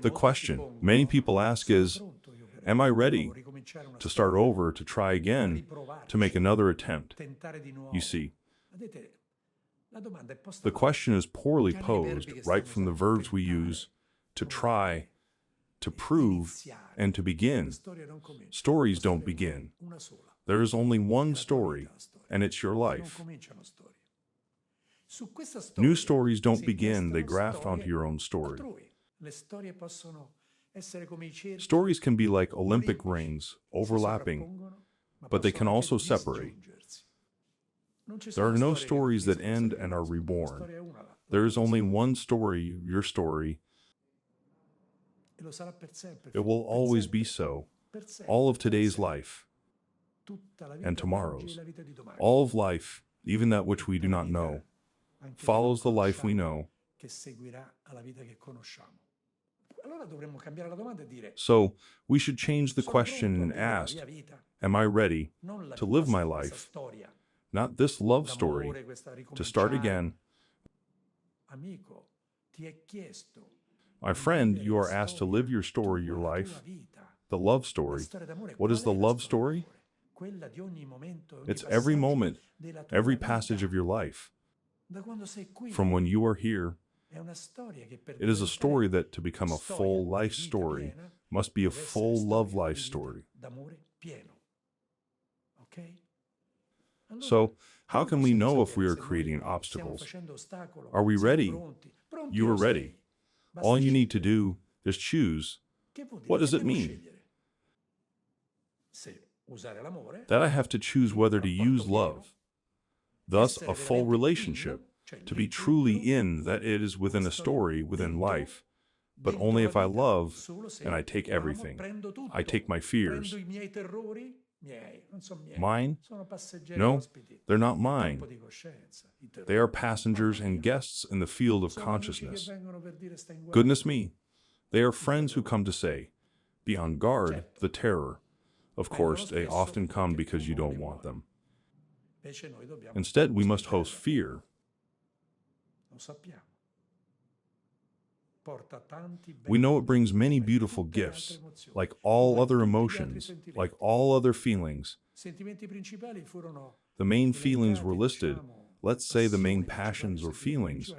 The question many people ask is, am I ready to start over, to try again, to make another attempt? You see, the question is poorly posed right from the verbs we use to try, to prove, and to begin. Stories don't begin. There is only one story, and it's your life. New stories don't begin, they graft onto your own story. Stories can be like Olympic rings, overlapping, but they can also separate. There are no stories that end and are reborn. There is only one story, your story. It will always be so. All of today's life and tomorrow's. All of life, even that which we do not know, follows the life we know. So, we should change the question and ask, am I ready to live my life? Not this love story, to start again. My friend, you are asked to live your story, your life, the love story. What is the love story? It's every moment, every passage of your life. From when you are here, it is a story that to become a full life story must be a full love life story. So, how can we know if we are creating obstacles? Are we ready? You are ready. All you need to do is choose. What does it mean? That I have to choose whether to use love. Thus, a full relationship, to be truly in, that it is within a story, within life, but only if I love, and I take everything. I take my fears. Mine? No, they're not mine. They are passengers and guests in the field of consciousness. Goodness me, they are friends who come to say, be on guard, the terror. Of course, they often come because you don't want them. Instead, we must host fear. We know it brings many beautiful gifts, like all other emotions, like all other feelings. The main feelings were listed, let's say the main passions or feelings,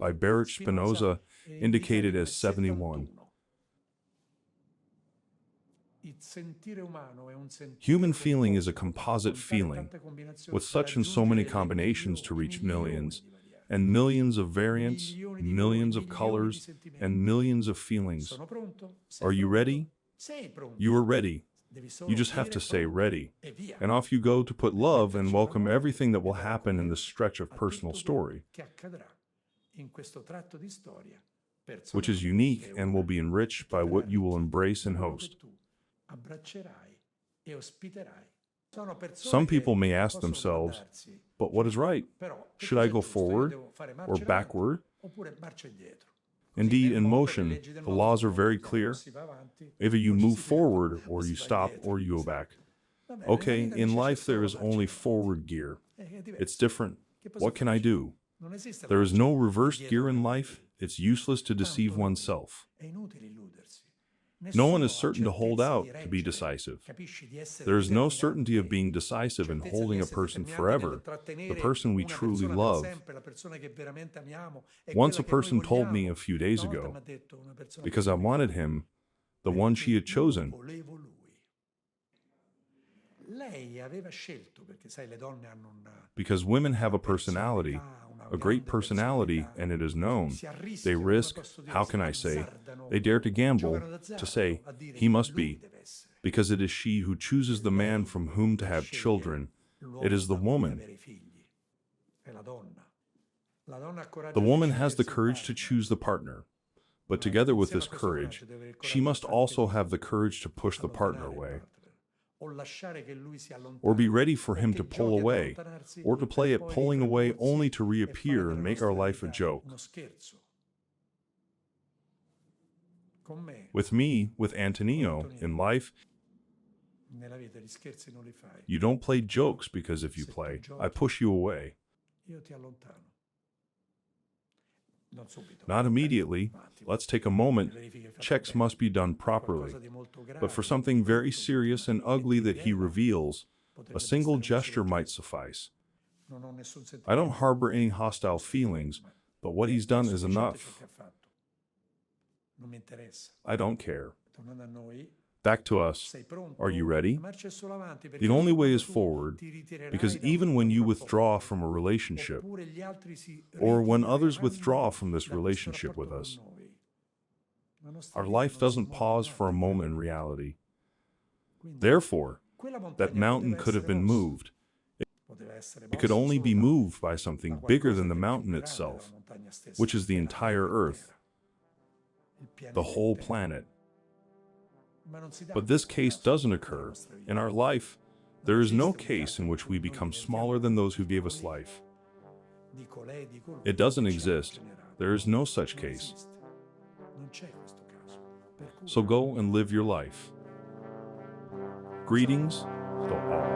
by Baruch Spinoza, indicated as 71. Human feeling is a composite feeling, with such and so many combinations to reach millions, and millions of variants, millions of colors, and millions of feelings. Are you ready? You are ready. You just have to say ready. And off you go to put love and welcome everything that will happen in this stretch of personal story, which is unique and will be enriched by what you will embrace and host. Some people may ask themselves, but what is right? Should I go forward or backward? Indeed, in motion, the laws are very clear. Either you move forward or you stop or you go back. Okay, in life there is only forward gear. It's different. What can I do? There is no reverse gear in life. It's useless to deceive oneself. No one is certain to hold out, to be decisive. There is no certainty of being decisive and holding a person forever, the person we truly love. Once a person told me a few days ago, because I wanted him, the one she had chosen. Because women have a personality, a great personality, and it is known. They risk, how can I say, they dare to gamble, to say, he must be, because it is she who chooses the man from whom to have children. It is the woman. The woman has the courage to choose the partner, but together with this courage, she must also have the courage to push the partner away, or be ready for him to pull away, or to play at pulling away only to reappear and make our life a joke. With me, with Antonino, in life, you don't play jokes because if you play, I push you away. Not immediately. Let's take a moment. Checks must be done properly. But for something very serious and ugly that he reveals, a single gesture might suffice. I don't harbor any hostile feelings, but what he's done is enough. I don't care. Back to us. Are you ready? The only way is forward, because even when you withdraw from a relationship, or when others withdraw from this relationship with us, our life doesn't pause for a moment in reality. Therefore, that mountain could have been moved. It could only be moved by something bigger than the mountain itself, which is the entire Earth, the whole planet. But this case doesn't occur. In our life, there is no case in which we become smaller than those who gave us life. It doesn't exist. There is no such case. So go and live your life. Greetings to all.